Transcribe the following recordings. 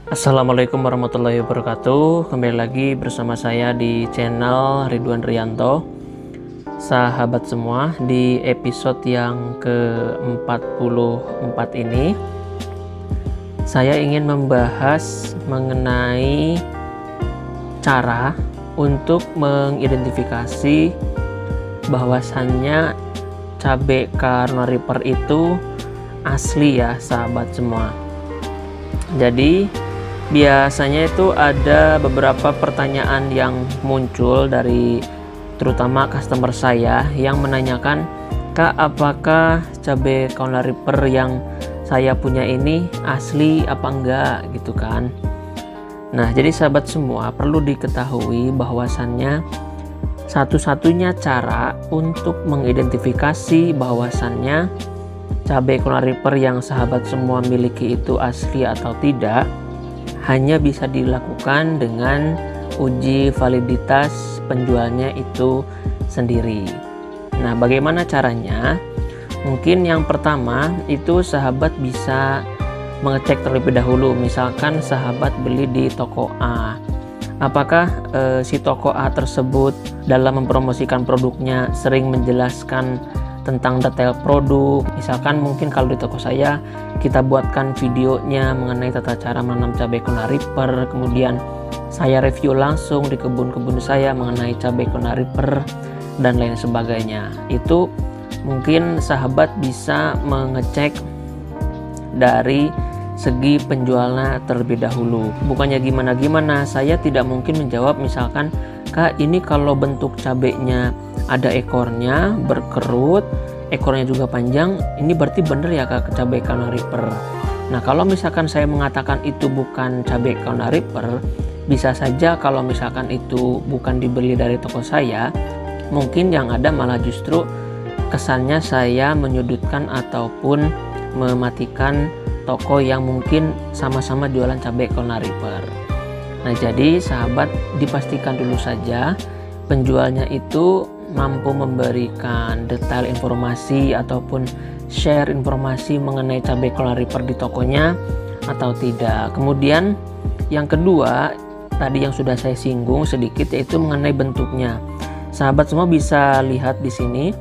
Assalamualaikum warahmatullahi wabarakatuh. Kembali lagi bersama saya di channel Ridwan Rianto. Sahabat semua, di episode yang ke-44 ini saya ingin membahas mengenai cara untuk mengidentifikasi bahwasannya cabai Carolina Reaper itu asli ya sahabat semua. Jadi biasanya itu ada beberapa pertanyaan yang muncul dari terutama customer saya yang menanyakan, "Kak, apakah cabai Carolina Reaper yang saya punya ini asli apa enggak?" gitu kan. Nah, jadi sahabat semua perlu diketahui bahwasannya satu-satunya cara untuk mengidentifikasi bahwasannya cabai Carolina Reaper yang sahabat semua miliki itu asli atau tidak hanya bisa dilakukan dengan uji validitas penjualnya itu sendiri. Nah, bagaimana caranya? Mungkin yang pertama itu sahabat bisa mengecek terlebih dahulu. Misalkan sahabat beli di toko A, apakah si toko A tersebut dalam mempromosikan produknya sering menjelaskan tentang detail produk. Misalkan mungkin kalau di toko saya kita buatkan videonya mengenai tata cara menanam cabai Carolina Reaper, kemudian saya review langsung di kebun-kebun saya mengenai cabai Carolina Reaper dan lain sebagainya. Itu mungkin sahabat bisa mengecek dari segi penjualnya terlebih dahulu. Bukannya gimana-gimana, saya tidak mungkin menjawab misalkan, "Kak, ini kalau bentuk cabainya ada ekornya, berkerut, ekornya juga panjang, ini berarti bener ya Kak cabai Carolina Reaper?" Nah, kalau misalkan saya mengatakan itu bukan cabai Carolina Reaper, bisa saja kalau misalkan itu bukan dibeli dari toko saya, mungkin yang ada malah justru kesannya saya menyudutkan ataupun mematikan toko yang mungkin sama-sama jualan cabai Carolina Reaper. Nah, jadi sahabat dipastikan dulu saja penjualnya itu mampu memberikan detail informasi ataupun share informasi mengenai cabai Carolina Reaper di tokonya atau tidak. Kemudian yang kedua, tadi yang sudah saya singgung sedikit, yaitu mengenai bentuknya. Sahabat semua bisa lihat di sini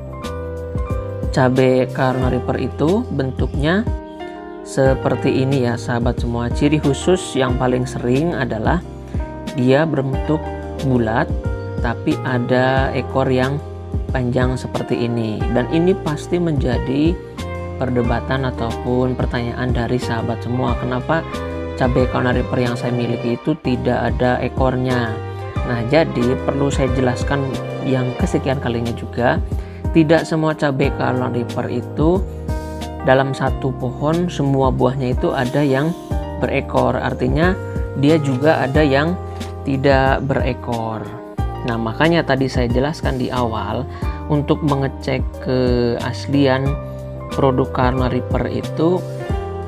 cabai Carolina Reaper itu bentuknya seperti ini ya sahabat semua. Ciri khusus yang paling sering adalah dia berbentuk bulat tapi ada ekor yang panjang seperti ini, dan ini pasti menjadi perdebatan ataupun pertanyaan dari sahabat semua, kenapa cabai Carolina Reaper yang saya miliki itu tidak ada ekornya. Nah, jadi perlu saya jelaskan yang kesekian kalinya juga, tidak semua cabai Carolina Reaper itu dalam satu pohon semua buahnya itu ada yang berekor, artinya dia juga ada yang tidak berekor. Nah, makanya tadi saya jelaskan di awal, untuk mengecek keaslian produk Carolina Reaper itu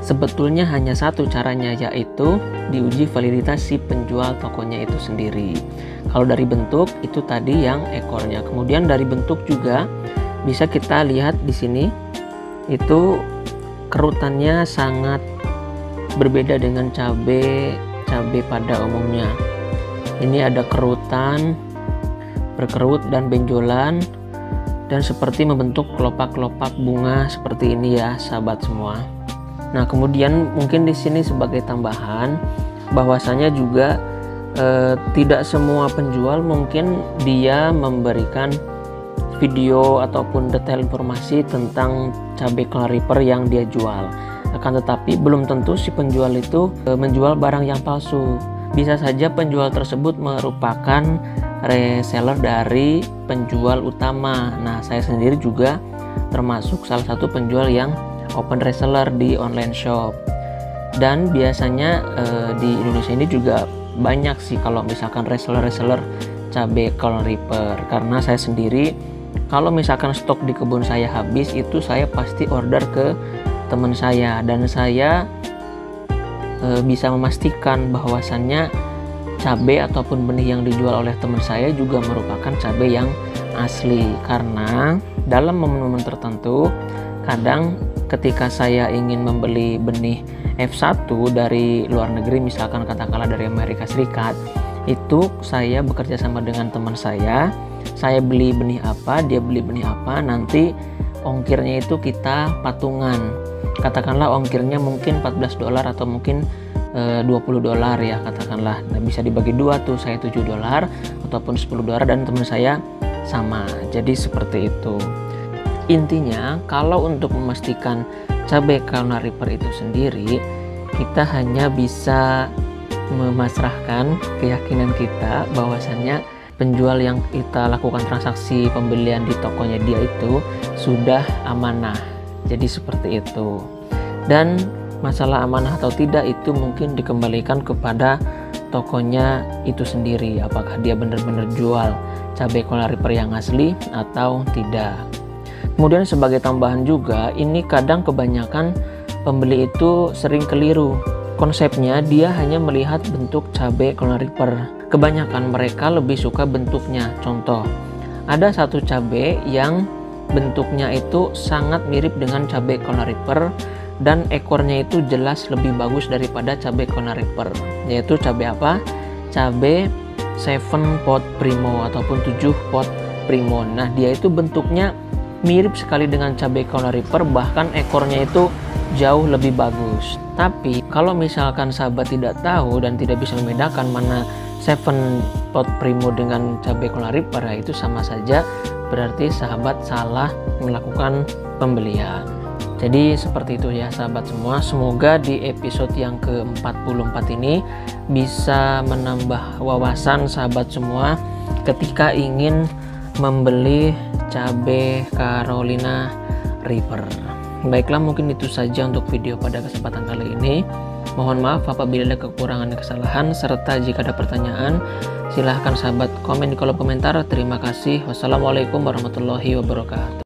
sebetulnya hanya satu caranya, yaitu diuji validitas si penjual tokonya itu sendiri. Kalau dari bentuk itu tadi yang ekornya, kemudian dari bentuk juga bisa kita lihat di sini itu kerutannya sangat berbeda dengan cabai pada umumnya. Ini ada kerutan, berkerut dan benjolan, dan seperti membentuk kelopak-kelopak bunga seperti ini ya sahabat semua. Nah, kemudian mungkin di sini sebagai tambahan bahwasanya juga tidak semua penjual mungkin dia memberikan video ataupun detail informasi tentang cabai Carolina Reaper yang dia jual. Akan tetapi belum tentu si penjual itu menjual barang yang palsu. Bisa saja penjual tersebut merupakan reseller dari penjual utama. Nah, saya sendiri juga termasuk salah satu penjual yang open reseller di online shop. Dan biasanya di Indonesia ini juga banyak sih kalau misalkan reseller cabai Carolina Reaper, karena saya sendiri kalau misalkan stok di kebun saya habis, itu saya pasti order ke teman saya, dan saya bisa memastikan bahwasannya cabai ataupun benih yang dijual oleh teman saya juga merupakan cabai yang asli. Karena dalam momen-momen tertentu kadang ketika saya ingin membeli benih F1 dari luar negeri, misalkan katakanlah dari Amerika Serikat, itu saya bekerja sama dengan teman saya beli benih apa, dia beli benih apa, nanti ongkirnya itu kita patungan. Katakanlah ongkirnya mungkin $14 atau mungkin $20 ya katakanlah. Nah, bisa dibagi dua tuh, saya $7 ataupun $10 dan teman saya sama. Jadi seperti itu. Intinya kalau untuk memastikan cabai Carolina Reaper itu sendiri, kita hanya bisa memasrahkan keyakinan kita bahwasannya penjual yang kita lakukan transaksi pembelian di tokonya dia itu sudah amanah. Jadi seperti itu. Dan masalah amanah atau tidak itu mungkin dikembalikan kepada tokonya itu sendiri, apakah dia benar-benar jual cabai Carolina Reaper yang asli atau tidak. Kemudian sebagai tambahan juga, ini kadang kebanyakan pembeli itu sering keliru. Konsepnya dia hanya melihat bentuk cabai Carolina Reaper. Kebanyakan mereka lebih suka bentuknya. Contoh, ada satu cabai yang bentuknya itu sangat mirip dengan cabai Carolina Reaper dan ekornya itu jelas lebih bagus daripada cabai Carolina Reaper. Yaitu cabai apa? Cabai 7 Pot Primo ataupun 7 Pot Primo. Nah, dia itu bentuknya mirip sekali dengan cabai Carolina Reaper, bahkan ekornya itu jauh lebih bagus. Tapi kalau misalkan sahabat tidak tahu dan tidak bisa membedakan mana 7 Pot Primo dengan cabai Carolina Reaper, ya itu sama saja berarti sahabat salah melakukan pembelian. Jadi seperti itu ya sahabat semua. Semoga di episode yang ke-44 ini bisa menambah wawasan sahabat semua ketika ingin membeli cabai Carolina Reaper. Baiklah, mungkin itu saja untuk video pada kesempatan kali ini. Mohon maaf apabila ada kekurangan dan kesalahan, serta jika ada pertanyaan silahkan sahabat komen di kolom komentar. Terima kasih. Wassalamualaikum warahmatullahi wabarakatuh.